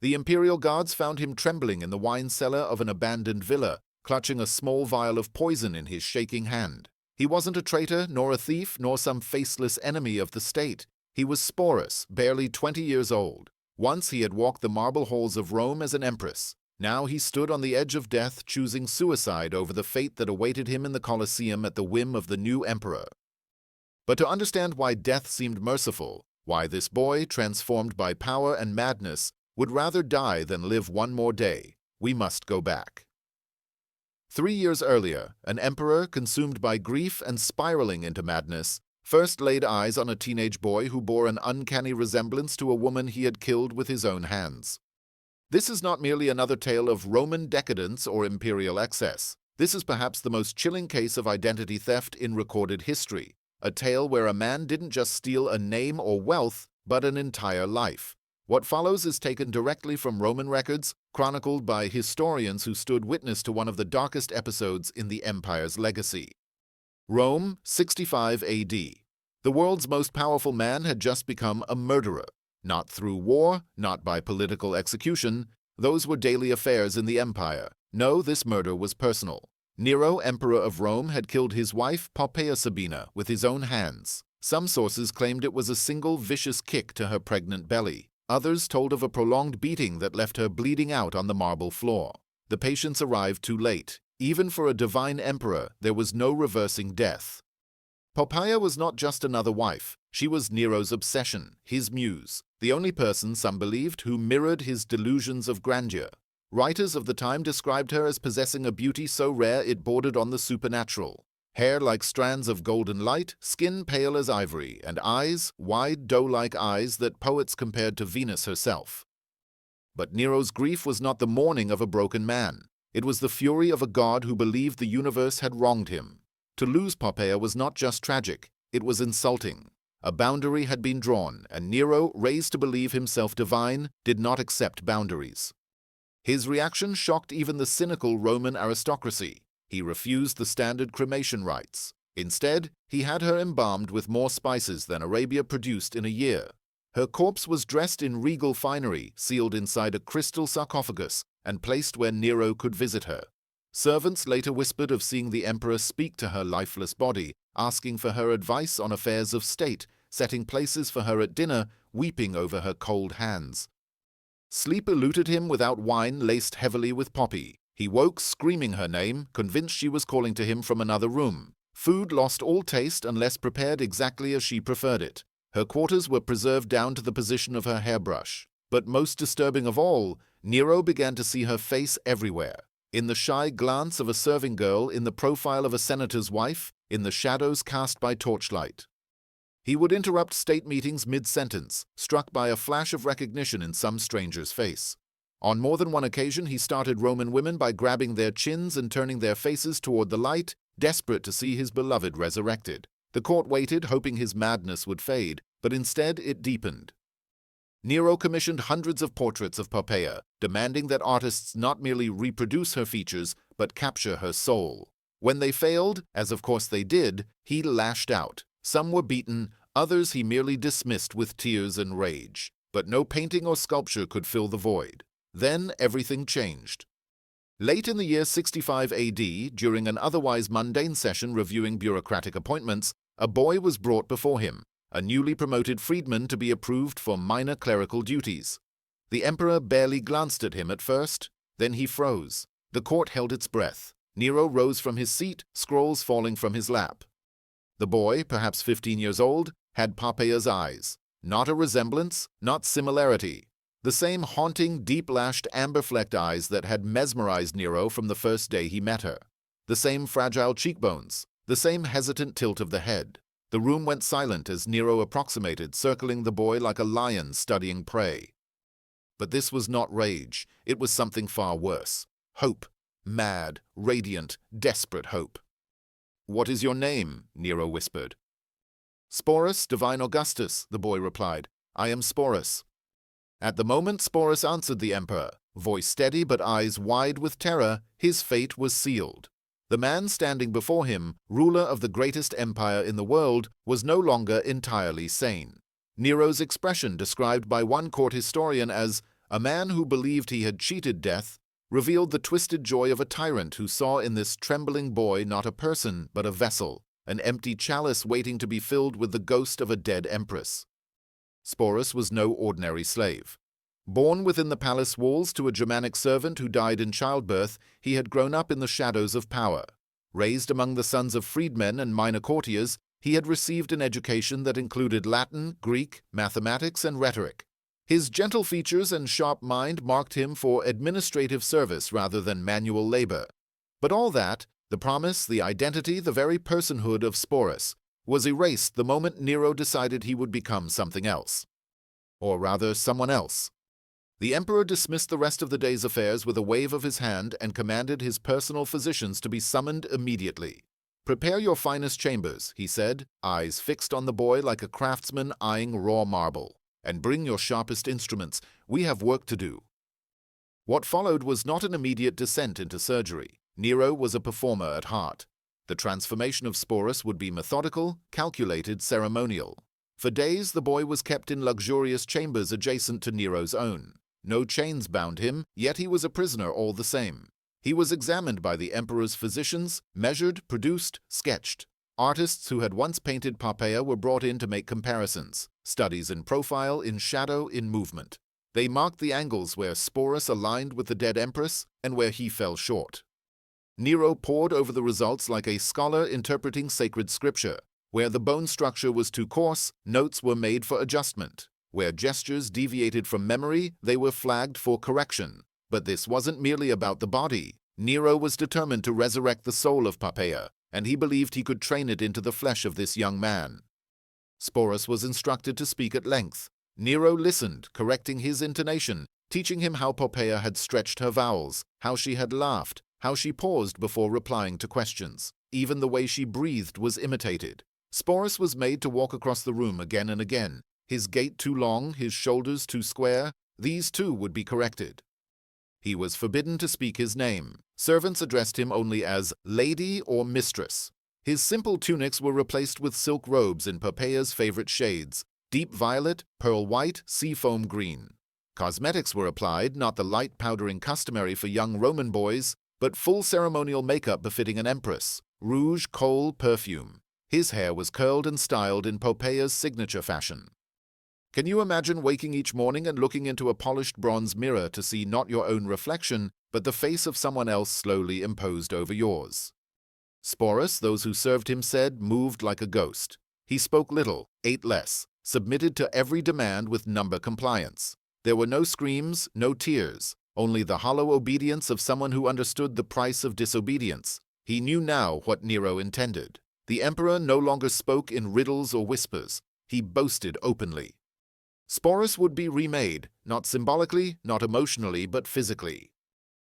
The imperial guards found him trembling in the wine cellar of an abandoned villa, clutching a small vial of poison in his shaking hand. He wasn't a traitor, nor a thief, nor some faceless enemy of the state. He was Sporus, barely 20 years old. Once he had walked the marble halls of Rome as an empress. Now he stood on the edge of death, choosing suicide over the fate that awaited him in the Colosseum at the whim of the new emperor. But to understand why death seemed merciful, why this boy, transformed by power and madness, would rather die than live one more day, we must go back. 3 years earlier, an emperor, consumed by grief and spiraling into madness, first laid eyes on a teenage boy who bore an uncanny resemblance to a woman he had killed with his own hands. This is not merely another tale of Roman decadence or imperial excess. This is perhaps the most chilling case of identity theft in recorded history, a tale where a man didn't just steal a name or wealth, but an entire life. What follows is taken directly from Roman records, chronicled by historians who stood witness to one of the darkest episodes in the empire's legacy. Rome, 65 AD. The world's most powerful man had just become a murderer. Not through war, not by political execution. Those were daily affairs in the empire. No, this murder was personal. Nero, emperor of Rome, had killed his wife Poppaea Sabina with his own hands. Some sources claimed it was a single vicious kick to her pregnant belly. Others told of a prolonged beating that left her bleeding out on the marble floor. The patients arrived too late. Even for a divine emperor, there was no reversing death. Poppaea was not just another wife. She was Nero's obsession, his muse, the only person, some believed, who mirrored his delusions of grandeur. Writers of the time described her as possessing a beauty so rare it bordered on the supernatural. Hair like strands of golden light, skin pale as ivory, and eyes, wide doe-like eyes that poets compared to Venus herself. But Nero's grief was not the mourning of a broken man. It was the fury of a god who believed the universe had wronged him. To lose Poppaea was not just tragic, it was insulting. A boundary had been drawn, and Nero, raised to believe himself divine, did not accept boundaries. His reaction shocked even the cynical Roman aristocracy. He refused the standard cremation rites. Instead, he had her embalmed with more spices than Arabia produced in a year. Her corpse was dressed in regal finery, sealed inside a crystal sarcophagus, and placed where Nero could visit her. Servants later whispered of seeing the emperor speak to her lifeless body, asking for her advice on affairs of state, setting places for her at dinner, weeping over her cold hands. Sleep eluded him without wine laced heavily with poppy. He woke screaming her name, convinced she was calling to him from another room. Food lost all taste unless prepared exactly as she preferred it. Her quarters were preserved down to the position of her hairbrush. But most disturbing of all, Nero began to see her face everywhere. In the shy glance of a serving girl, in the profile of a senator's wife, in the shadows cast by torchlight. He would interrupt state meetings mid-sentence, struck by a flash of recognition in some stranger's face. On more than one occasion, he started Roman women by grabbing their chins and turning their faces toward the light, desperate to see his beloved resurrected. The court waited, hoping his madness would fade, but instead it deepened. Nero commissioned hundreds of portraits of Poppaea, demanding that artists not merely reproduce her features, but capture her soul. When they failed, as of course they did, he lashed out. Some were beaten, others he merely dismissed with tears and rage. But no painting or sculpture could fill the void. Then everything changed. Late in the year 65 AD, during an otherwise mundane session reviewing bureaucratic appointments, a boy was brought before him, a newly promoted freedman to be approved for minor clerical duties. The emperor barely glanced at him at first, then he froze. The court held its breath. Nero rose from his seat, scrolls falling from his lap. The boy, perhaps 15 years old, had Poppaea's eyes. Not a resemblance, not similarity. The same haunting, deep-lashed, amber-flecked eyes that had mesmerized Nero from the first day he met her. The same fragile cheekbones, the same hesitant tilt of the head. The room went silent as Nero approximated, circling the boy like a lion studying prey. But this was not rage. It was something far worse. Hope. Mad, radiant, desperate hope. "What is your name?" Nero whispered. "Sporus, divine Augustus," the boy replied. "I am Sporus." At the moment Sporus answered the emperor, voice steady but eyes wide with terror, his fate was sealed. The man standing before him, ruler of the greatest empire in the world, was no longer entirely sane. Nero's expression, described by one court historian as A man who believed he had cheated death revealed the twisted joy of a tyrant who saw in this trembling boy not a person but a vessel, an empty chalice waiting to be filled with the ghost of a dead empress. Sporus was no ordinary slave. Born within the palace walls to a Germanic servant who died in childbirth, he had grown up in the shadows of power. Raised among the sons of freedmen and minor courtiers, he had received an education that included Latin, Greek, mathematics, and rhetoric. His gentle features and sharp mind marked him for administrative service rather than manual labor. But all that, the promise, the identity, the very personhood of Sporus, was erased the moment Nero decided he would become something else. Or rather, someone else. The emperor dismissed the rest of the day's affairs with a wave of his hand and commanded his personal physicians to be summoned immediately. "Prepare your finest chambers," he said, eyes fixed on the boy like a craftsman eyeing raw marble. "And bring your sharpest instruments. We have work to do." What followed was not an immediate descent into surgery. Nero was a performer at heart. The transformation of Sporus would be methodical, calculated, ceremonial. For days, the boy was kept in luxurious chambers adjacent to Nero's own. No chains bound him, yet he was a prisoner all the same. He was examined by the emperor's physicians, measured, produced, sketched. Artists who had once painted Poppaea were brought in to make comparisons, studies in profile, in shadow, in movement. They marked the angles where Sporus aligned with the dead empress and where he fell short. Nero pored over the results like a scholar interpreting sacred scripture. Where the bone structure was too coarse, notes were made for adjustment. Where gestures deviated from memory, they were flagged for correction. But this wasn't merely about the body. Nero was determined to resurrect the soul of Poppaea, and he believed he could train it into the flesh of this young man. Sporus was instructed to speak at length. Nero listened, correcting his intonation, teaching him how Poppaea had stretched her vowels, how she had laughed, how she paused before replying to questions. Even the way she breathed was imitated. Sporus was made to walk across the room again and again. His gait too long, his shoulders too square, these too would be corrected. He was forbidden to speak his name. Servants addressed him only as lady or mistress. His simple tunics were replaced with silk robes in Poppaea's favorite shades, deep violet, pearl white, seafoam green. Cosmetics were applied, not the light powdering customary for young Roman boys, but full ceremonial makeup befitting an empress, rouge, kohl, perfume. His hair was curled and styled in Poppaea's signature fashion. Can you imagine waking each morning and looking into a polished bronze mirror to see not your own reflection, but the face of someone else slowly imposed over yours? Sporus, those who served him said, moved like a ghost. He spoke little, ate less, submitted to every demand with number compliance. There were no screams, no tears, only the hollow obedience of someone who understood the price of disobedience. He knew now what Nero intended. The emperor no longer spoke in riddles or whispers. He boasted openly. Sporus would be remade, not symbolically, not emotionally, but physically.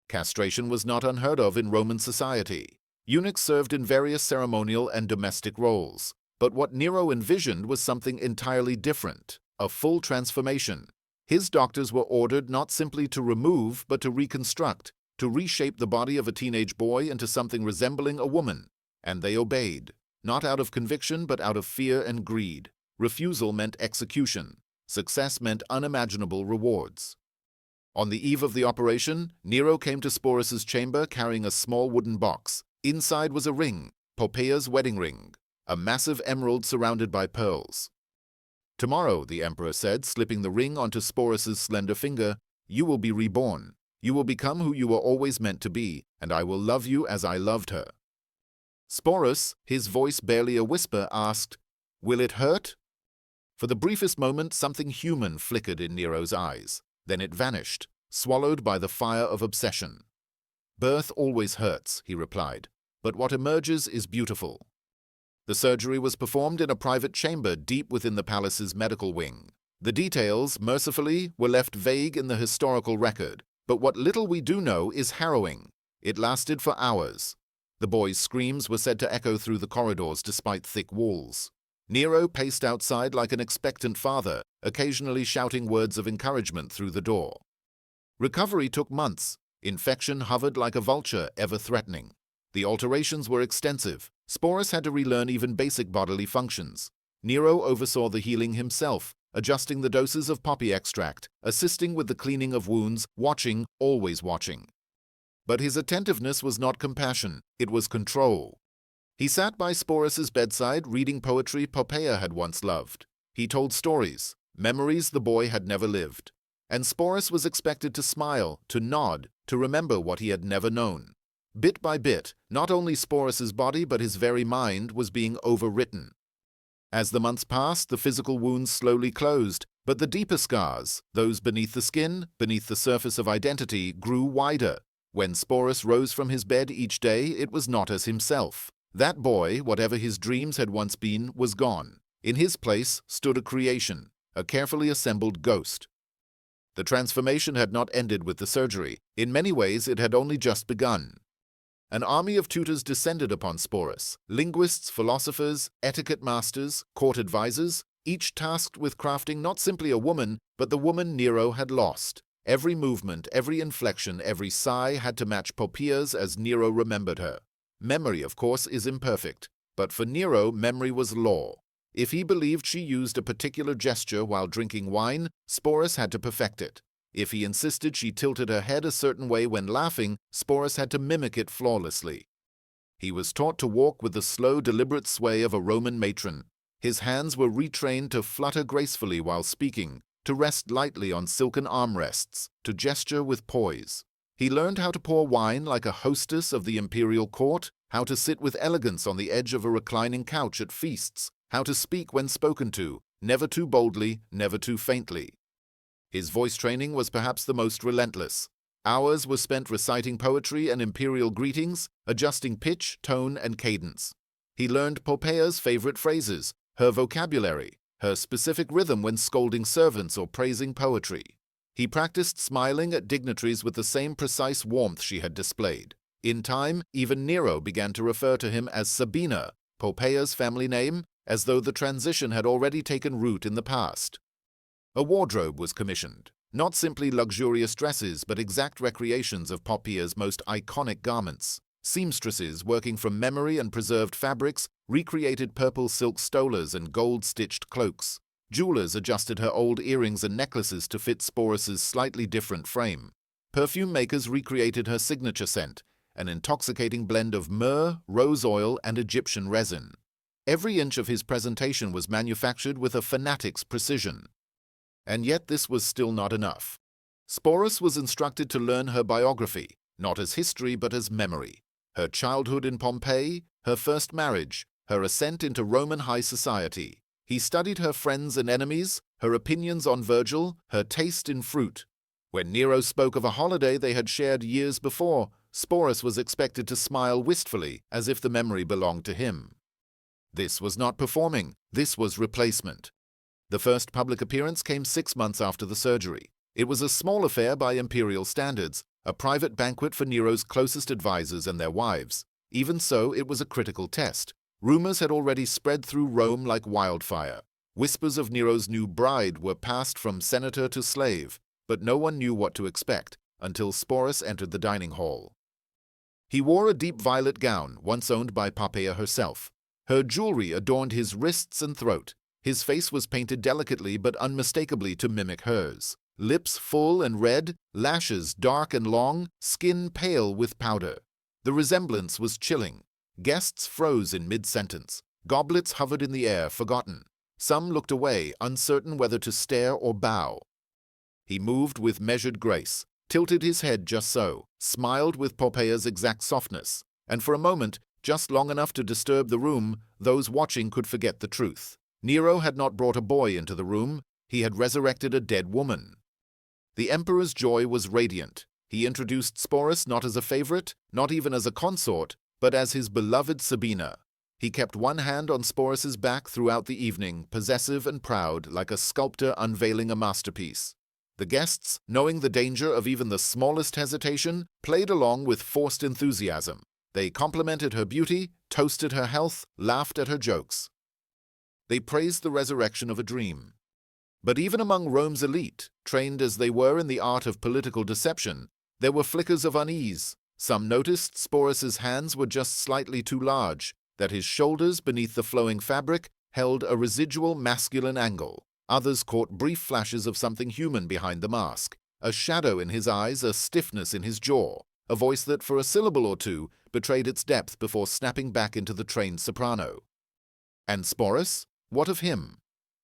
Castration was not unheard of in Roman society. Eunuchs served in various ceremonial and domestic roles. But what Nero envisioned was something entirely different, a full transformation. His doctors were ordered not simply to remove, but to reconstruct, to reshape the body of a teenage boy into something resembling a woman. And they obeyed, not out of conviction, but out of fear and greed. Refusal meant execution. Success meant unimaginable rewards. On the eve of the operation, Nero came to Sporus's chamber carrying a small wooden box. Inside was a ring, Poppaea's wedding ring, a massive emerald surrounded by pearls. "Tomorrow," the emperor said, slipping the ring onto Sporus's slender finger, "you will be reborn. You will become who you were always meant to be, and I will love you as I loved her." Sporus, his voice barely a whisper, asked, "Will it hurt?" For the briefest moment, something human flickered in Nero's eyes. Then it vanished, swallowed by the fire of obsession. "Birth always hurts," he replied, "but what emerges is beautiful." The surgery was performed in a private chamber deep within the palace's medical wing. The details, mercifully, were left vague in the historical record, but what little we do know is harrowing. It lasted for hours. The boy's screams were said to echo through the corridors despite thick walls. Nero paced outside like an expectant father, occasionally shouting words of encouragement through the door. Recovery took months. Infection hovered like a vulture, ever threatening. The alterations were extensive. Sporus had to relearn even basic bodily functions. Nero oversaw the healing himself, adjusting the doses of poppy extract, assisting with the cleaning of wounds, watching, always watching. But his attentiveness was not compassion, it was control. He sat by Sporus's bedside reading poetry Poppaea had once loved. He told stories, memories the boy had never lived. And Sporus was expected to smile, to nod, to remember what he had never known. Bit by bit, not only Sporus's body but his very mind was being overwritten. As the months passed, the physical wounds slowly closed, but the deeper scars, those beneath the skin, beneath the surface of identity, grew wider. When Sporus rose from his bed each day, it was not as himself. That boy, whatever his dreams had once been, was gone. In his place stood a creation, a carefully assembled ghost. The transformation had not ended with the surgery. In many ways, it had only just begun. An army of tutors descended upon Sporus, linguists, philosophers, etiquette masters, court advisors, each tasked with crafting not simply a woman, but the woman Nero had lost. Every movement, every inflection, every sigh had to match Poppaea's as Nero remembered her. Memory, of course, is imperfect, but for Nero, memory was law. If he believed she used a particular gesture while drinking wine, Sporus had to perfect it. If he insisted she tilted her head a certain way when laughing, Sporus had to mimic it flawlessly. He was taught to walk with the slow, deliberate sway of a Roman matron. His hands were retrained to flutter gracefully while speaking, to rest lightly on silken armrests, to gesture with poise. He learned how to pour wine like a hostess of the imperial court, how to sit with elegance on the edge of a reclining couch at feasts, how to speak when spoken to, never too boldly, never too faintly. His voice training was perhaps the most relentless. Hours were spent reciting poetry and imperial greetings, adjusting pitch, tone, and cadence. He learned Poppaea's favorite phrases, her vocabulary, her specific rhythm when scolding servants or praising poetry. He practiced smiling at dignitaries with the same precise warmth she had displayed. In time, even Nero began to refer to him as Sabina, Poppaea's family name, as though the transition had already taken root in the past. A wardrobe was commissioned, not simply luxurious dresses but exact recreations of Poppaea's most iconic garments. Seamstresses working from memory and preserved fabrics recreated purple silk stolas and gold-stitched cloaks. Jewelers adjusted her old earrings and necklaces to fit Sporus's slightly different frame. Perfume makers recreated her signature scent, an intoxicating blend of myrrh, rose oil, and Egyptian resin. Every inch of his presentation was manufactured with a fanatic's precision. And yet this was still not enough. Sporus was instructed to learn her biography, not as history but as memory. Her childhood in Pompeii, her first marriage, her ascent into Roman high society. He studied her friends and enemies, her opinions on Virgil, her taste in fruit. When Nero spoke of a holiday they had shared years before, Sporus was expected to smile wistfully as if the memory belonged to him. This was not performing, this was replacement. The first public appearance came 6 months after the surgery. It was a small affair by imperial standards, a private banquet for Nero's closest advisors and their wives. Even so, it was a critical test. Rumors had already spread through Rome like wildfire. Whispers of Nero's new bride were passed from senator to slave, but no one knew what to expect until Sporus entered the dining hall. He wore a deep violet gown, once owned by Poppaea herself. Her jewelry adorned his wrists and throat. His face was painted delicately but unmistakably to mimic hers. Lips full and red, lashes dark and long, skin pale with powder. The resemblance was chilling. Guests froze in mid-sentence. Goblets hovered in the air, forgotten. Some looked away, uncertain whether to stare or bow. He moved with measured grace, tilted his head just so, smiled with Poppaea's exact softness, and for a moment, just long enough to disturb the room, those watching could forget the truth. Nero had not brought a boy into the room, he had resurrected a dead woman. The emperor's joy was radiant. He introduced Sporus not as a favorite, not even as a consort, but as his beloved Sabina. He kept one hand on Sporus's back throughout the evening, possessive and proud, like a sculptor unveiling a masterpiece. The guests, knowing the danger of even the smallest hesitation, played along with forced enthusiasm. They complimented her beauty, toasted her health, laughed at her jokes. They praised the resurrection of a dream. But even among Rome's elite, trained as they were in the art of political deception, there were flickers of unease. Some noticed Sporus's hands were just slightly too large, that his shoulders beneath the flowing fabric held a residual masculine angle. Others caught brief flashes of something human behind the mask, a shadow in his eyes, a stiffness in his jaw, a voice that for a syllable or two betrayed its depth before snapping back into the trained soprano. And Sporus? What of him?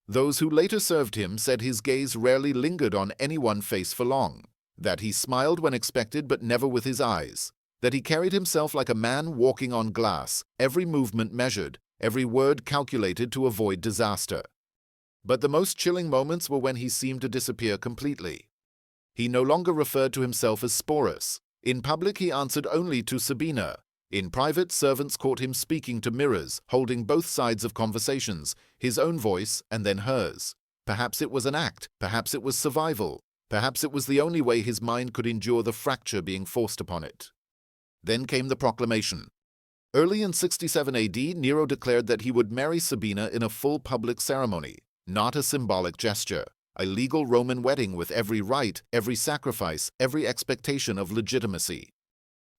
Those who later served him said his gaze rarely lingered on any one face for long, that he smiled when expected but never with his eyes, that he carried himself like a man walking on glass, every movement measured, every word calculated to avoid disaster. But the most chilling moments were when he seemed to disappear completely. He no longer referred to himself as Sporus. In public he answered only to Sabina. In private, servants caught him speaking to mirrors, holding both sides of conversations, his own voice and then hers. Perhaps it was an act, perhaps it was survival, perhaps it was the only way his mind could endure the fracture being forced upon it. Then came the proclamation. Early in 67 AD, Nero declared that he would marry Sabina in a full public ceremony, not a symbolic gesture, a legal Roman wedding with every rite, every sacrifice, every expectation of legitimacy.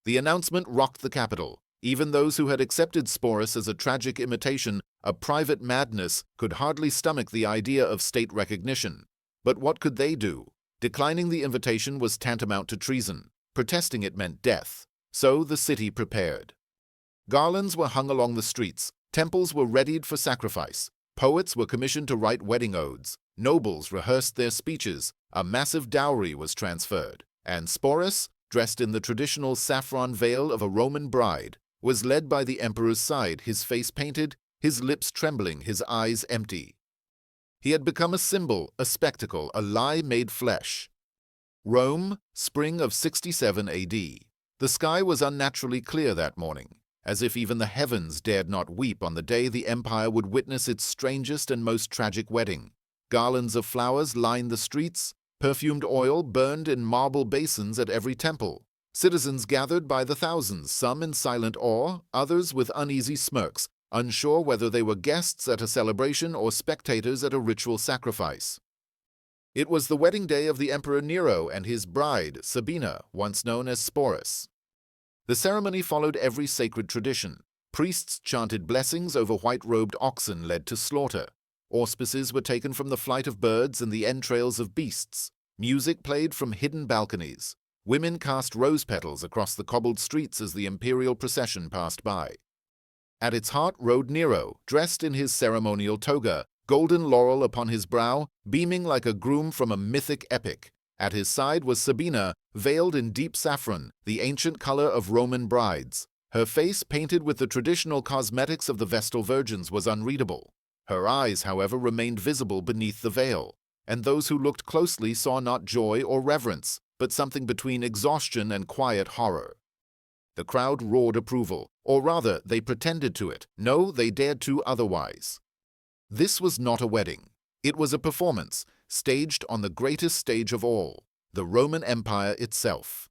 The announcement rocked the capital. Even those who had accepted Sporus as a tragic imitation, a private madness, could hardly stomach the idea of state recognition. But what could they do? Declining the invitation was tantamount to treason. Protesting it meant death. So the city prepared. Garlands were hung along the streets. Temples were readied for sacrifice. Poets were commissioned to write wedding odes. Nobles rehearsed their speeches. A massive dowry was transferred. And Sporus, dressed in the traditional saffron veil of a Roman bride, was led by the emperor's side, his face painted, his lips trembling, his eyes empty. He had become a symbol, a spectacle, a lie made flesh. Rome, spring of 67 AD. The sky was unnaturally clear that morning, as if even the heavens dared not weep on the day the empire would witness its strangest and most tragic wedding. Garlands of flowers lined the streets. Perfumed oil burned in marble basins at every temple. Citizens gathered by the thousands, some in silent awe, others with uneasy smirks, unsure whether they were guests at a celebration or spectators at a ritual sacrifice. It was the wedding day of the Emperor Nero and his bride, Sabina, once known as Sporus. The ceremony followed every sacred tradition. Priests chanted blessings over white-robed oxen led to slaughter. Auspices were taken from the flight of birds and the entrails of beasts. Music played from hidden balconies. Women cast rose petals across the cobbled streets as the imperial procession passed by. At its heart rode Nero, dressed in his ceremonial toga, golden laurel upon his brow, beaming like a groom from a mythic epic. At his side was Sabina, veiled in deep saffron, the ancient color of Roman brides. Her face, painted with the traditional cosmetics of the Vestal Virgins, was unreadable. Her eyes, however, remained visible beneath the veil, and those who looked closely saw not joy or reverence, but something between exhaustion and quiet horror. The crowd roared approval, or rather, they pretended to it. No, they dared to otherwise. This was not a wedding. It was a performance, staged on the greatest stage of all, the Roman Empire itself.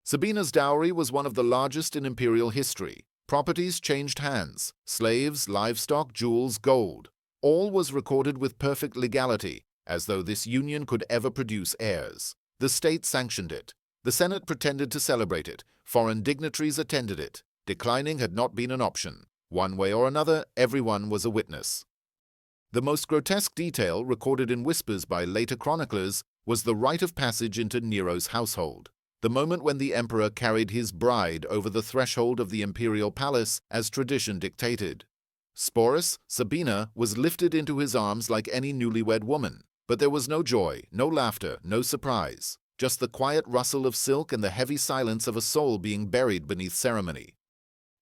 Sabina's dowry was one of the largest in imperial history. Properties changed hands, slaves, livestock, jewels, gold. All was recorded with perfect legality, as though this union could ever produce heirs. The state sanctioned it. The Senate pretended to celebrate it. Foreign dignitaries attended it. Declining had not been an option. One way or another, everyone was a witness. The most grotesque detail, recorded in whispers by later chroniclers, was the rite of passage into Nero's household. The moment when the emperor carried his bride over the threshold of the imperial palace as tradition dictated. Sporus, Sabina, was lifted into his arms like any newlywed woman. But there was no joy, no laughter, no surprise, just the quiet rustle of silk and the heavy silence of a soul being buried beneath ceremony.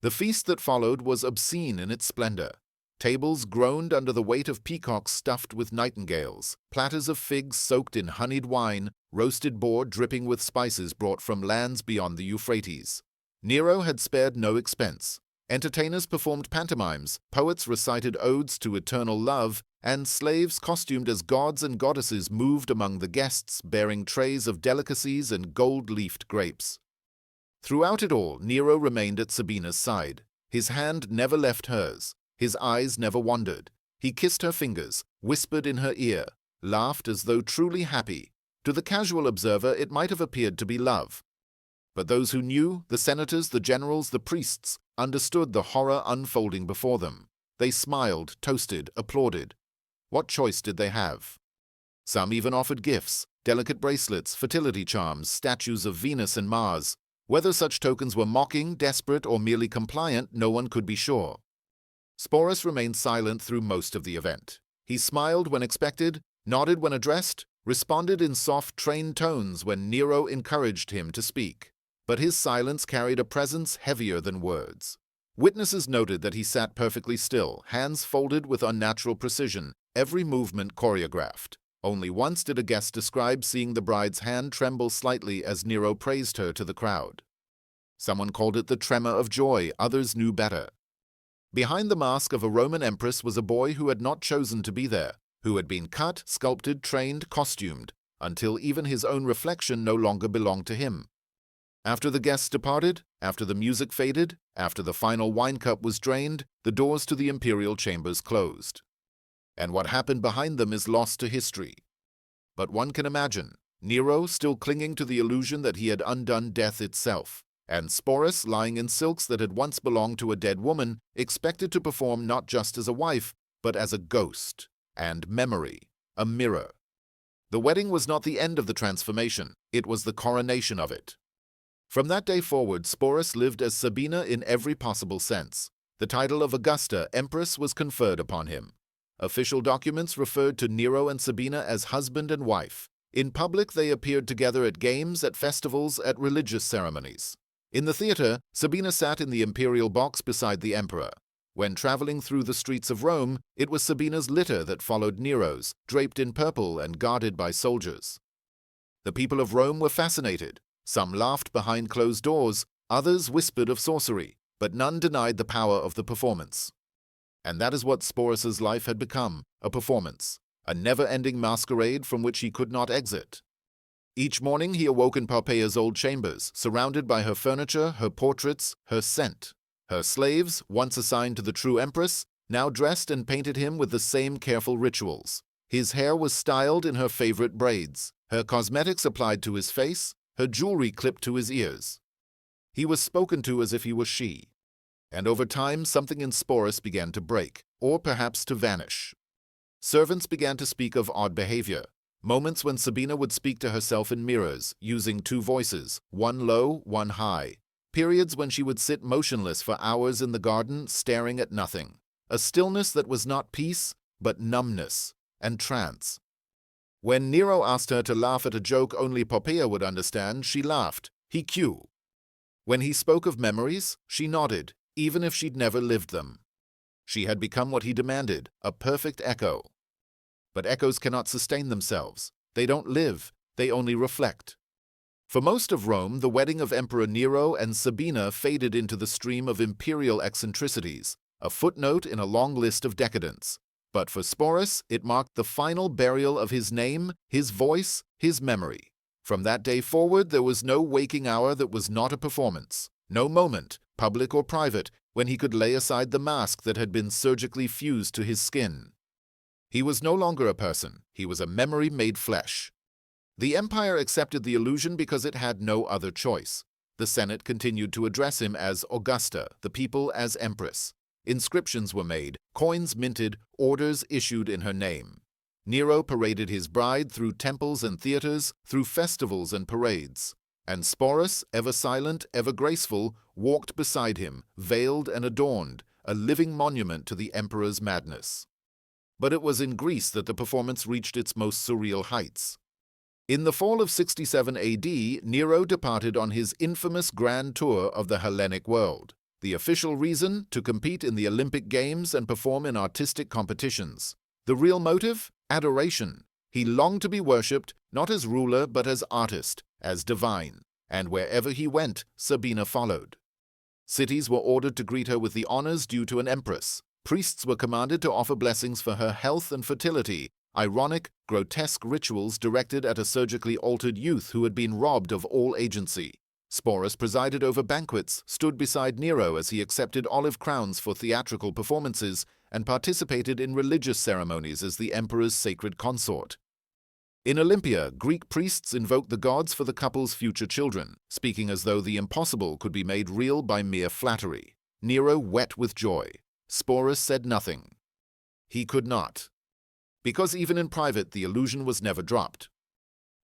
The feast that followed was obscene in its splendor. Tables groaned under the weight of peacocks stuffed with nightingales, platters of figs soaked in honeyed wine, roasted boar dripping with spices brought from lands beyond the Euphrates. Nero had spared no expense. Entertainers performed pantomimes, poets recited odes to eternal love, and slaves costumed as gods and goddesses moved among the guests bearing trays of delicacies and gold-leafed grapes. Throughout it all, Nero remained at Sabina's side. His hand never left hers. His eyes never wandered. He kissed her fingers, whispered in her ear, laughed as though truly happy. To the casual observer, it might have appeared to be love. But those who knew, the senators, the generals, the priests, understood the horror unfolding before them. They smiled, toasted, applauded. What choice did they have? Some even offered gifts, delicate bracelets, fertility charms, statues of Venus and Mars. Whether such tokens were mocking, desperate, or merely compliant, no one could be sure. Sporus remained silent through most of the event. He smiled when expected, nodded when addressed, responded in soft, trained tones when Nero encouraged him to speak. But his silence carried a presence heavier than words. Witnesses noted that he sat perfectly still, hands folded with unnatural precision, every movement choreographed. Only once did a guest describe seeing the bride's hand tremble slightly as Nero praised her to the crowd. Someone called it the tremor of joy, others knew better. Behind the mask of a Roman empress was a boy who had not chosen to be there, who had been cut, sculpted, trained, costumed, until even his own reflection no longer belonged to him. After the guests departed, after the music faded, after the final wine cup was drained, the doors to the imperial chambers closed. And what happened behind them is lost to history. But one can imagine Nero still clinging to the illusion that he had undone death itself, and Sporus lying in silks that had once belonged to a dead woman, expected to perform not just as a wife, but as a ghost, and memory, a mirror. The wedding was not the end of the transformation, it was the coronation of it. From that day forward, Sporus lived as Sabina in every possible sense. The title of Augusta, Empress, was conferred upon him. Official documents referred to Nero and Sabina as husband and wife. In public, they appeared together at games, at festivals, at religious ceremonies. In the theater, Sabina sat in the imperial box beside the emperor. When traveling through the streets of Rome, it was Sabina's litter that followed Nero's, draped in purple and guarded by soldiers. The people of Rome were fascinated. Some laughed behind closed doors, others whispered of sorcery, but none denied the power of the performance. And that is what Sporus's life had become, a performance, a never-ending masquerade from which he could not exit. Each morning he awoke in Poppaea's old chambers, surrounded by her furniture, her portraits, her scent. Her slaves, once assigned to the true empress, now dressed and painted him with the same careful rituals. His hair was styled in her favorite braids, her cosmetics applied to his face, her jewelry clipped to his ears. He was spoken to as if he was she. And over time, something in Sporus began to break, or perhaps to vanish. Servants began to speak of odd behavior, moments when Sabina would speak to herself in mirrors, using two voices, one low, one high. Periods when she would sit motionless for hours in the garden, staring at nothing. A stillness that was not peace, but numbness and trance. When Nero asked her to laugh at a joke only Poppaea would understand, she laughed. He cue. When he spoke of memories, she nodded, even if she'd never lived them. She had become what he demanded, a perfect echo. But echoes cannot sustain themselves. They don't live, they only reflect. For most of Rome, the wedding of Emperor Nero and Sabina faded into the stream of imperial eccentricities, a footnote in a long list of decadence. But for Sporus, it marked the final burial of his name, his voice, his memory. From that day forward, there was no waking hour that was not a performance, no moment, public or private, when he could lay aside the mask that had been surgically fused to his skin. He was no longer a person, he was a memory made flesh. The empire accepted the illusion because it had no other choice. The Senate continued to address him as Augusta, the people as Empress. Inscriptions were made, coins minted, orders issued in her name. Nero paraded his bride through temples and theaters, through festivals and parades. And Sporus, ever silent, ever graceful, walked beside him, veiled and adorned, a living monument to the emperor's madness. But it was in Greece that the performance reached its most surreal heights. In the fall of 67 AD, Nero departed on his infamous grand tour of the Hellenic world. The official reason? To compete in the Olympic Games and perform in artistic competitions. The real motive? Adoration. He longed to be worshipped, not as ruler but as artist, as divine. And wherever he went, Sabina followed. Cities were ordered to greet her with the honors due to an empress. Priests were commanded to offer blessings for her health and fertility. Ironic, grotesque rituals directed at a surgically altered youth who had been robbed of all agency. Sporus presided over banquets, stood beside Nero as he accepted olive crowns for theatrical performances, and participated in religious ceremonies as the emperor's sacred consort. In Olympia, Greek priests invoked the gods for the couple's future children, speaking as though the impossible could be made real by mere flattery. Nero wept with joy. Sporus said nothing. He could not. because even in private the illusion was never dropped.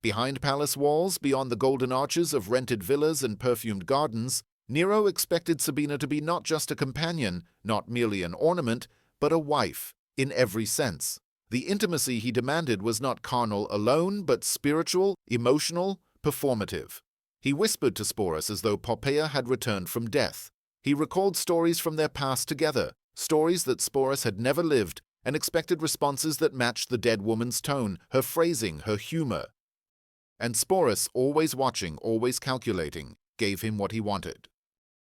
Behind palace walls, beyond the golden arches of rented villas and perfumed gardens, Nero expected Sabina to be not just a companion, not merely an ornament, but a wife, in every sense. The intimacy he demanded was not carnal alone, but spiritual, emotional, performative. He whispered to Sporus as though Poppaea had returned from death. He recalled stories from their past together, stories that Sporus had never lived, and expected responses that matched the dead woman's tone, her phrasing, her humor. And Sporus, always watching, always calculating, gave him what he wanted.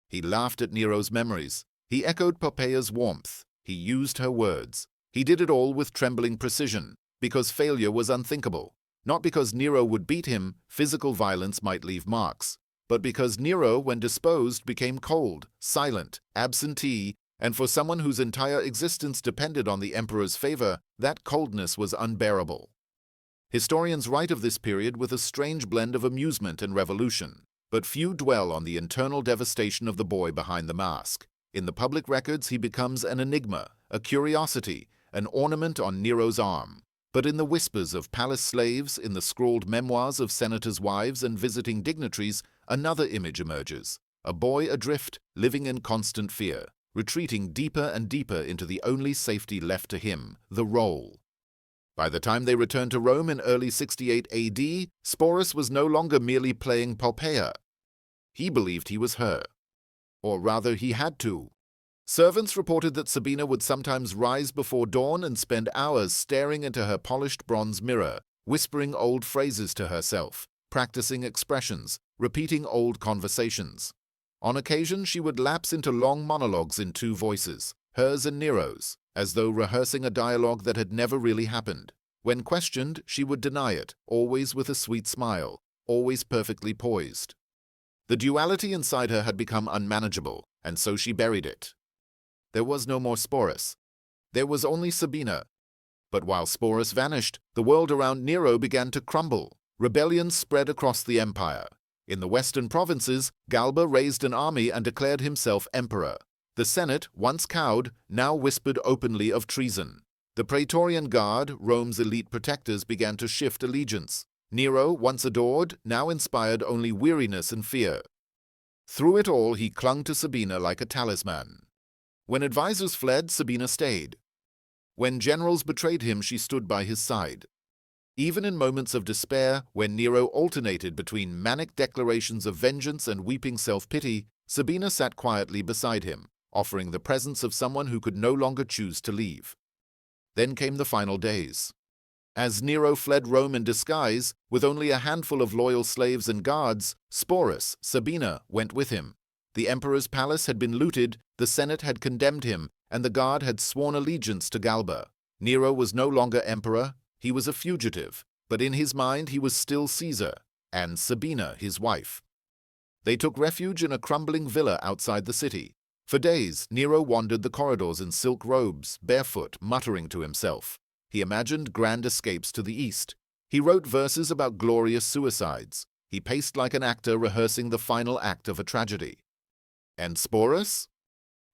He laughed at Nero's memories. He echoed Poppaea's warmth. He used her words. He did it all with trembling precision, because failure was unthinkable. Not because Nero would beat him, physical violence might leave marks, but because Nero, when disposed, became cold, silent, absentee, and for someone whose entire existence depended on the emperor's favor, that coldness was unbearable. Historians write of this period with a strange blend of amusement and revolution, but few dwell on the internal devastation of the boy behind the mask. In the public records, he becomes an enigma, a curiosity, an ornament on Nero's arm. But in the whispers of palace slaves, in the scrawled memoirs of senators' wives and visiting dignitaries, another image emerges. A boy adrift, living in constant fear, retreating deeper and deeper into the only safety left to him, the role. By the time they returned to Rome in early 68 AD, Sporus was no longer merely playing Poppaea. He believed he was her. Or rather, he had to. Servants reported that Sabina would sometimes rise before dawn and spend hours staring into her polished bronze mirror, whispering old phrases to herself, practicing expressions, repeating old conversations. On occasion, she would lapse into long monologues in two voices, hers and Nero's, as though rehearsing a dialogue that had never really happened. When questioned, she would deny it, always with a sweet smile, always perfectly poised. The duality inside her had become unmanageable, and so she buried it. There was no more Sporus. There was only Sabina. But while Sporus vanished, the world around Nero began to crumble. Rebellions spread across the empire. In the western provinces, Galba raised an army and declared himself emperor. The Senate, once cowed, now whispered openly of treason. The Praetorian Guard, Rome's elite protectors, began to shift allegiance. Nero, once adored, now inspired only weariness and fear. Through it all, he clung to Sabina like a talisman. When advisors fled, Sabina stayed. When generals betrayed him, she stood by his side. Even in moments of despair, when Nero alternated between manic declarations of vengeance and weeping self-pity, Sabina sat quietly beside him, offering the presence of someone who could no longer choose to leave. Then came the final days. As Nero fled Rome in disguise, with only a handful of loyal slaves and guards, Sporus, Sabina, went with him. The emperor's palace had been looted, the Senate had condemned him, and the guard had sworn allegiance to Galba. Nero was no longer emperor, he was a fugitive, but in his mind he was still Caesar, and Sabina his wife. They took refuge in a crumbling villa outside the city. For days, Nero wandered the corridors in silk robes, barefoot, muttering to himself. He imagined grand escapes to the east. He wrote verses about glorious suicides. He paced like an actor rehearsing the final act of a tragedy. And Sporus?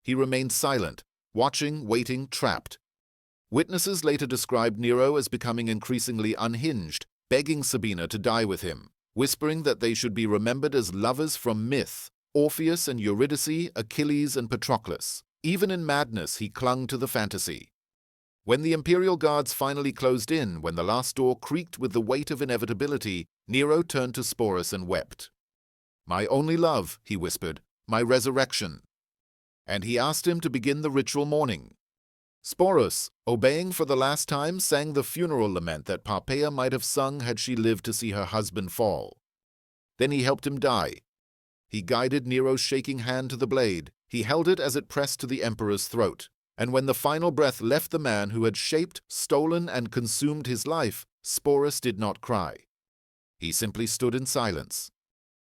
He remained silent, watching, waiting, trapped. Witnesses later described Nero as becoming increasingly unhinged, begging Sabina to die with him, whispering that they should be remembered as lovers from myth, Orpheus and Eurydice, Achilles and Patroclus. Even in madness, he clung to the fantasy. When the imperial guards finally closed in, when the last door creaked with the weight of inevitability, Nero turned to Sporus and wept. "My only love," he whispered, "my resurrection." And he asked him to begin the ritual mourning. Sporus, obeying for the last time, sang the funeral lament that Poppaea might have sung had she lived to see her husband fall. Then he helped him die. He guided Nero's shaking hand to the blade. He held it as it pressed to the emperor's throat. And when the final breath left the man who had shaped, stolen, and consumed his life, Sporus did not cry. He simply stood in silence.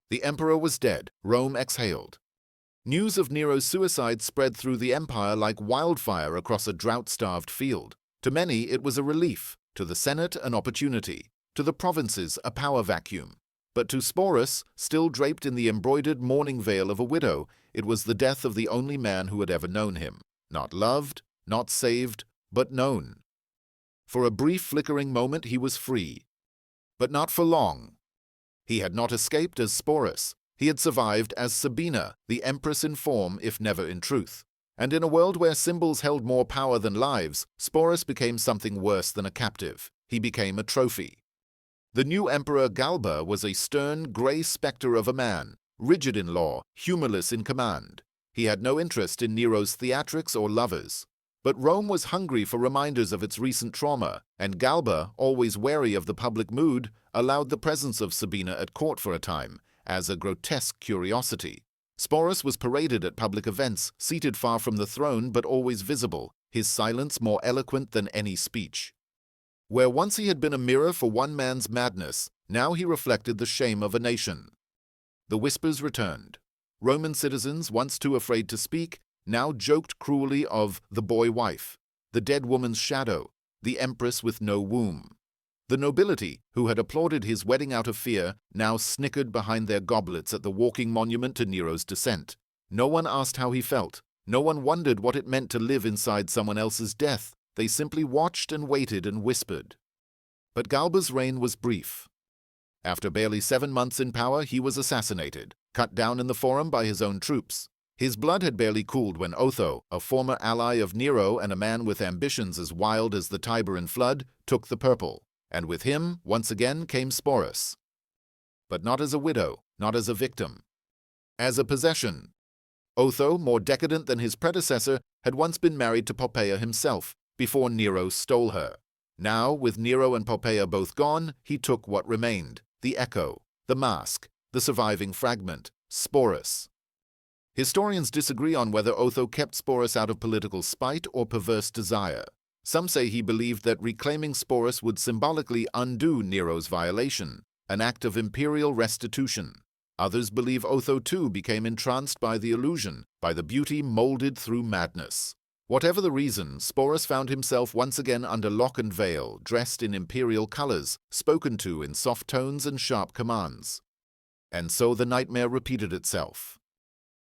The emperor was dead. Rome exhaled. News of Nero's suicide spread through the empire like wildfire across a drought-starved field. To many, it was a relief. To the Senate, an opportunity. To the provinces, a power vacuum. But to Sporus, still draped in the embroidered mourning veil of a widow, it was the death of the only man who had ever known him. Not loved, not saved, but known. For a brief flickering moment he was free. But not for long. He had not escaped as Sporus. He had survived as Sabina, the empress in form if never in truth. And in a world where symbols held more power than lives, Sporus became something worse than a captive. He became a trophy. The new emperor Galba was a stern, grey spectre of a man, rigid in law, humorless in command. He had no interest in Nero's theatrics or lovers. But Rome was hungry for reminders of its recent trauma, and Galba, always wary of the public mood, allowed the presence of Sabina at court for a time, as a grotesque curiosity. Sporus was paraded at public events, seated far from the throne but always visible, his silence more eloquent than any speech. Where once he had been a mirror for one man's madness, now he reflected the shame of a nation. The whispers returned. Roman citizens, once too afraid to speak, now joked cruelly of the boy wife, the dead woman's shadow, the empress with no womb. The nobility, who had applauded his wedding out of fear, now snickered behind their goblets at the walking monument to Nero's descent. No one asked how he felt. No one wondered what it meant to live inside someone else's death. They simply watched and waited and whispered. But Galba's reign was brief. After barely 7 months in power, he was assassinated, cut down in the Forum by his own troops. His blood had barely cooled when Otho, a former ally of Nero and a man with ambitions as wild as the Tiber in flood, took the purple. And with him, once again, came Sporus. But not as a widow, not as a victim. As a possession. Otho, more decadent than his predecessor, had once been married to Poppaea himself, before Nero stole her. Now, with Nero and Poppaea both gone, he took what remained, the echo, the mask, the surviving fragment, Sporus. Historians disagree on whether Otho kept Sporus out of political spite or perverse desire. Some say he believed that reclaiming Sporus would symbolically undo Nero's violation, an act of imperial restitution. Others believe Otho too became entranced by the illusion, by the beauty molded through madness. Whatever the reason, Sporus found himself once again under lock and veil, dressed in imperial colors, spoken to in soft tones and sharp commands. And so the nightmare repeated itself.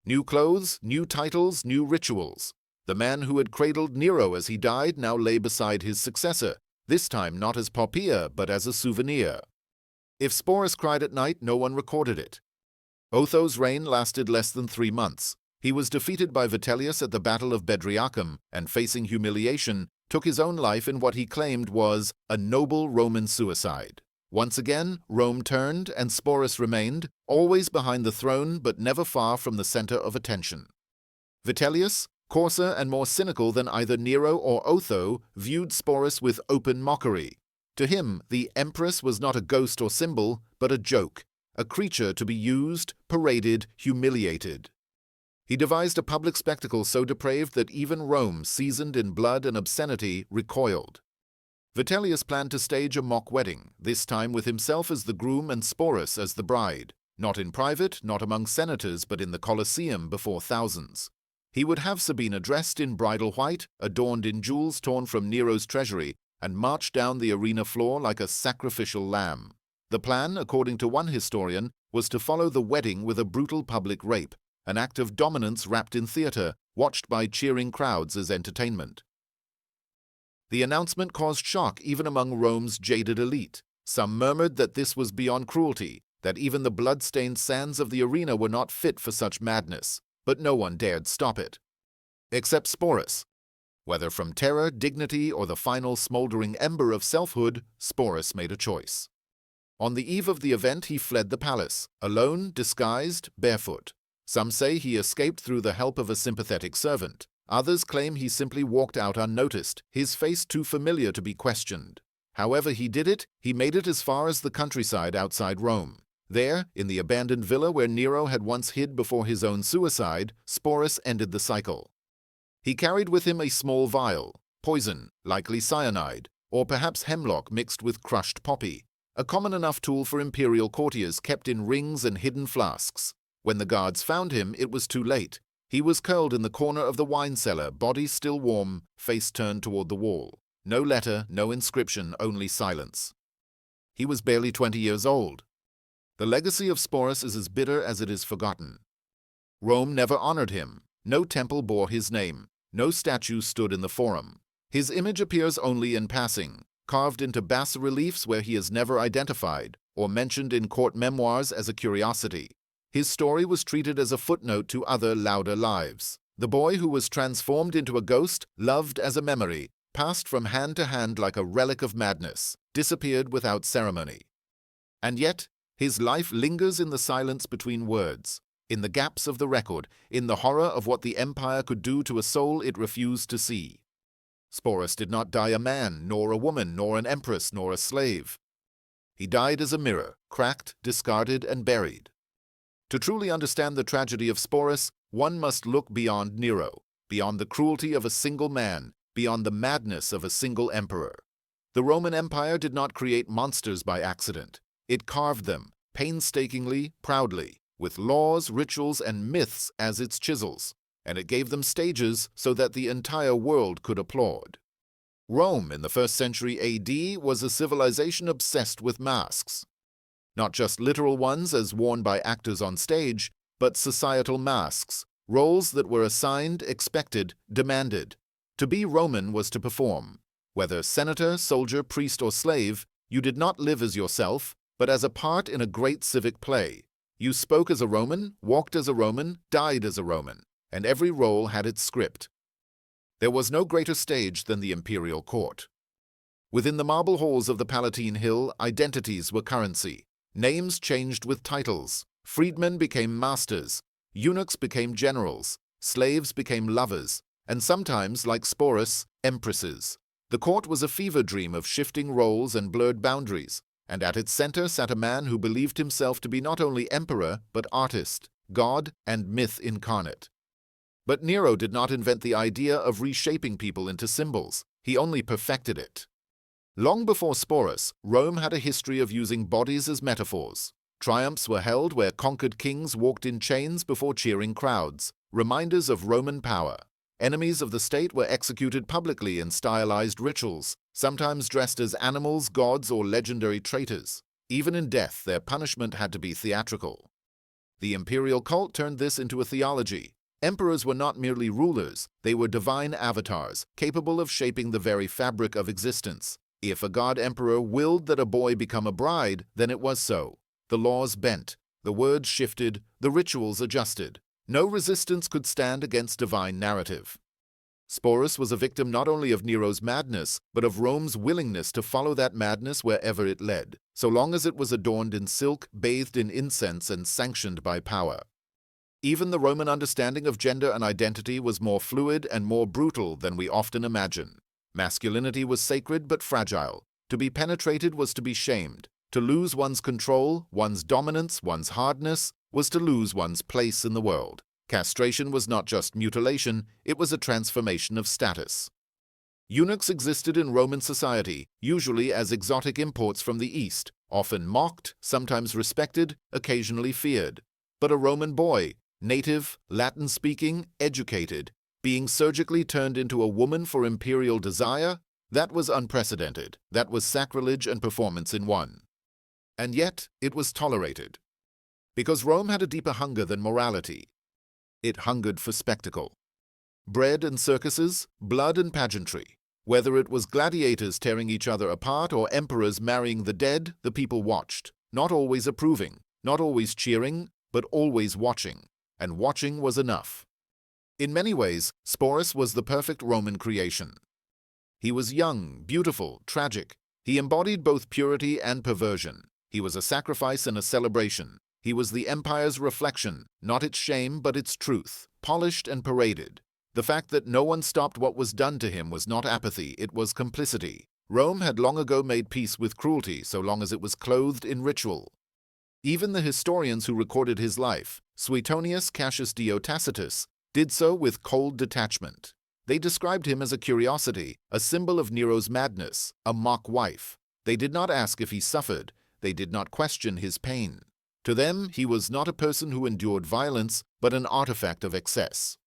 New clothes, new titles, new rituals. The man who had cradled Nero as he died now lay beside his successor, this time not as Poppaea but as a souvenir. If Sporus cried at night, no one recorded it. Otho's reign lasted less than 3 months. He was defeated by Vitellius at the Battle of Bedriacum and, facing humiliation, took his own life in what he claimed was a noble Roman suicide. Once again, Rome turned and Sporus remained, always behind the throne but never far from the center of attention. Vitellius, coarser and more cynical than either Nero or Otho, viewed Sporus with open mockery. To him, the empress was not a ghost or symbol, but a joke, a creature to be used, paraded, humiliated. He devised a public spectacle so depraved that even Rome, seasoned in blood and obscenity, recoiled. Vitellius planned to stage a mock wedding, this time with himself as the groom and Sporus as the bride, not in private, not among senators, but in the Colosseum before thousands. He would have Sabina dressed in bridal white, adorned in jewels torn from Nero's treasury, and march down the arena floor like a sacrificial lamb. The plan, according to one historian, was to follow the wedding with a brutal public rape, an act of dominance wrapped in theater, watched by cheering crowds as entertainment. The announcement caused shock even among Rome's jaded elite. Some murmured that this was beyond cruelty, that even the blood-stained sands of the arena were not fit for such madness, but no one dared stop it. Except Sporus. Whether from terror, dignity, or the final smoldering ember of selfhood, Sporus made a choice. On the eve of the event, he fled the palace, alone, disguised, barefoot. Some say he escaped through the help of a sympathetic servant. Others claim he simply walked out unnoticed, his face too familiar to be questioned. However he did it, he made it as far as the countryside outside Rome. There, in the abandoned villa where Nero had once hid before his own suicide, Sporus ended the cycle. He carried with him a small vial, poison, likely cyanide, or perhaps hemlock mixed with crushed poppy, a common enough tool for imperial courtiers kept in rings and hidden flasks. When the guards found him, it was too late. He was curled in the corner of the wine cellar, body still warm, face turned toward the wall. No letter, no inscription, only silence. He was barely 20 years old. The legacy of Sporus is as bitter as it is forgotten. Rome never honored him. No temple bore his name. No statue stood in the Forum. His image appears only in passing, carved into bas-reliefs where he is never identified, or mentioned in court memoirs as a curiosity. His story was treated as a footnote to other louder lives. The boy who was transformed into a ghost, loved as a memory, passed from hand to hand like a relic of madness, disappeared without ceremony. And yet, his life lingers in the silence between words, in the gaps of the record, in the horror of what the empire could do to a soul it refused to see. Sporus did not die a man, nor a woman, nor an empress, nor a slave. He died as a mirror, cracked, discarded, and buried. To truly understand the tragedy of Sporus, one must look beyond Nero, beyond the cruelty of a single man, beyond the madness of a single emperor. The Roman Empire did not create monsters by accident. It carved them, painstakingly, proudly, with laws, rituals, and myths as its chisels, and it gave them stages so that the entire world could applaud. Rome in the 1st century AD was a civilization obsessed with masks. Not just literal ones as worn by actors on stage, but societal masks, roles that were assigned, expected, demanded. To be Roman was to perform. Whether senator, soldier, priest, or slave, you did not live as yourself, but as a part in a great civic play. You spoke as a Roman, walked as a Roman, died as a Roman, and every role had its script. There was no greater stage than the imperial court. Within the marble halls of the Palatine Hill, identities were currency. Names changed with titles. Freedmen became masters. Eunuchs became generals. Slaves became lovers. And sometimes, like Sporus, empresses. The court was a fever dream of shifting roles and blurred boundaries, and at its center sat a man who believed himself to be not only emperor, but artist, god, and myth incarnate. But Nero did not invent the idea of reshaping people into symbols. He only perfected it. Long before Sporus, Rome had a history of using bodies as metaphors. Triumphs were held where conquered kings walked in chains before cheering crowds, reminders of Roman power. Enemies of the state were executed publicly in stylized rituals, sometimes dressed as animals, gods, or legendary traitors. Even in death, their punishment had to be theatrical. The imperial cult turned this into a theology. Emperors were not merely rulers, they were divine avatars, capable of shaping the very fabric of existence. If a god-emperor willed that a boy become a bride, then it was so. The laws bent, the words shifted, the rituals adjusted. No resistance could stand against divine narrative. Sporus was a victim not only of Nero's madness, but of Rome's willingness to follow that madness wherever it led, so long as it was adorned in silk, bathed in incense, and sanctioned by power. Even the Roman understanding of gender and identity was more fluid and more brutal than we often imagine. Masculinity was sacred but fragile. To be penetrated was to be shamed. To lose one's control, one's dominance, one's hardness, was to lose one's place in the world. Castration was not just mutilation, it was a transformation of status. Eunuchs existed in Roman society, usually as exotic imports from the East, often mocked, sometimes respected, occasionally feared. But a Roman boy, native, Latin-speaking, educated, being surgically turned into a woman for imperial desire, that was unprecedented. That was sacrilege and performance in one. And yet, it was tolerated. Because Rome had a deeper hunger than morality. It hungered for spectacle. Bread and circuses, blood and pageantry. Whether it was gladiators tearing each other apart or emperors marrying the dead, the people watched, not always approving, not always cheering, but always watching. And watching was enough. In many ways, Sporus was the perfect Roman creation. He was young, beautiful, tragic. He embodied both purity and perversion. He was a sacrifice and a celebration. He was the empire's reflection, not its shame but its truth, polished and paraded. The fact that no one stopped what was done to him was not apathy, it was complicity. Rome had long ago made peace with cruelty so long as it was clothed in ritual. Even the historians who recorded his life, Suetonius, Cassius Dio Tacitus, did so with cold detachment. They described him as a curiosity, a symbol of Nero's madness, a mock wife. They did not ask if he suffered, they did not question his pain. To them, he was not a person who endured violence, but an artifact of excess.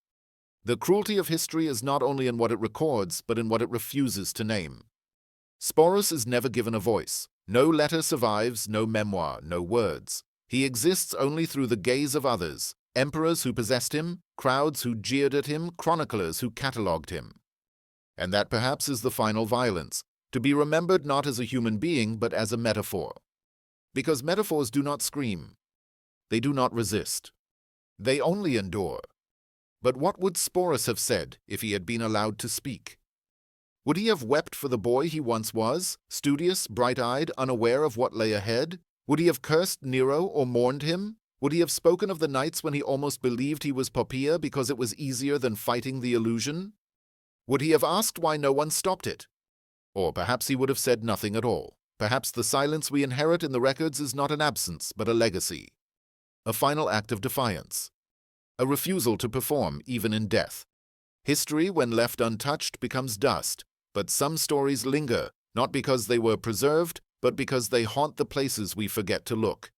The cruelty of history is not only in what it records, but in what it refuses to name. Sporus is never given a voice. No letter survives, no memoir, no words. He exists only through the gaze of others, emperors who possessed him, crowds who jeered at him, chroniclers who catalogued him. And that perhaps is the final violence. to be remembered not as a human being but as a metaphor. Because metaphors do not scream. They do not resist. They only endure. But what would Sporus have said if he had been allowed to speak? Would he have wept for the boy he once was, studious, bright-eyed, unaware of what lay ahead? Would he have cursed Nero or mourned him? Would he have spoken of the nights when he almost believed he was Poppaea because it was easier than fighting the illusion? Would he have asked why no one stopped it? Or perhaps he would have said nothing at all. Perhaps the silence we inherit in the records is not an absence, but a legacy. A final act of defiance. A refusal to perform, even in death. History, when left untouched, becomes dust, but some stories linger, not because they were preserved, but because they haunt the places we forget to look.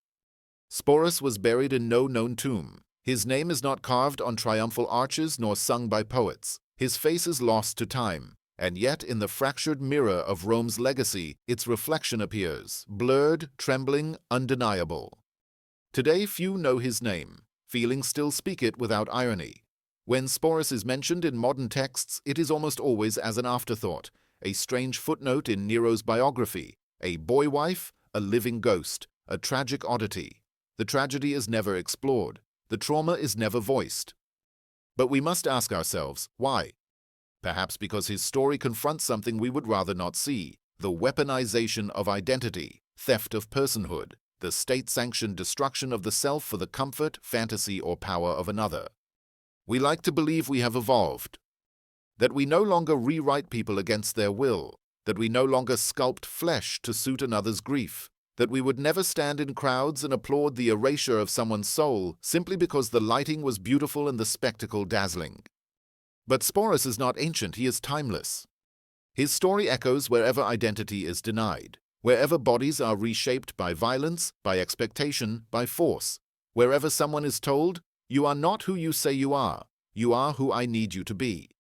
Sporus was buried in no known tomb. His name is not carved on triumphal arches nor sung by poets. His face is lost to time, and yet in the fractured mirror of Rome's legacy, its reflection appears, blurred, trembling, undeniable. Today few know his name. Feelings still speak it without irony. When Sporus is mentioned in modern texts, it is almost always as an afterthought, a strange footnote in Nero's biography, a boy wife, a living ghost, a tragic oddity. The tragedy is never explored. The trauma is never voiced. But we must ask ourselves, why? Perhaps because his story confronts something we would rather not see, the weaponization of identity, theft of personhood, the state-sanctioned destruction of the self for the comfort, fantasy, or power of another. We like to believe we have evolved, that we no longer rewrite people against their will, that we no longer sculpt flesh to suit another's grief, that we would never stand in crowds and applaud the erasure of someone's soul simply because the lighting was beautiful and the spectacle dazzling. But Sporus is not ancient, he is timeless. His story echoes wherever identity is denied, wherever bodies are reshaped by violence, by expectation, by force, wherever someone is told, "You are not who you say you are who I need you to be."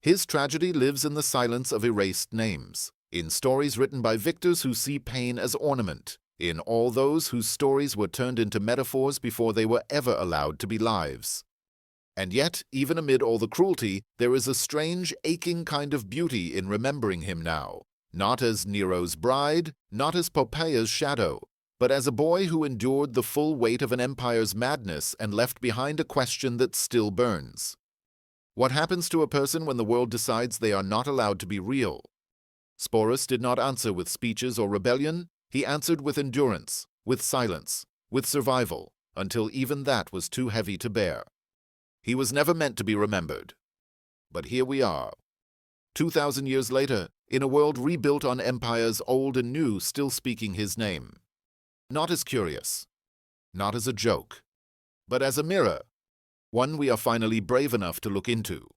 His tragedy lives in the silence of erased names, in stories written by victors who see pain as ornament, in all those whose stories were turned into metaphors before they were ever allowed to be lives. And yet, even amid all the cruelty, there is a strange, aching kind of beauty in remembering him now, not as Nero's bride, not as Poppaea's shadow, but as a boy who endured the full weight of an empire's madness and left behind a question that still burns. What happens to a person when the world decides they are not allowed to be real? Sporus did not answer with speeches or rebellion. He answered with endurance, with silence, with survival, until even that was too heavy to bear. He was never meant to be remembered. But here we are, 2,000 years later, in a world rebuilt on empires old and new, still speaking his name. Not as curious, not as a joke, but as a mirror, one we are finally brave enough to look into.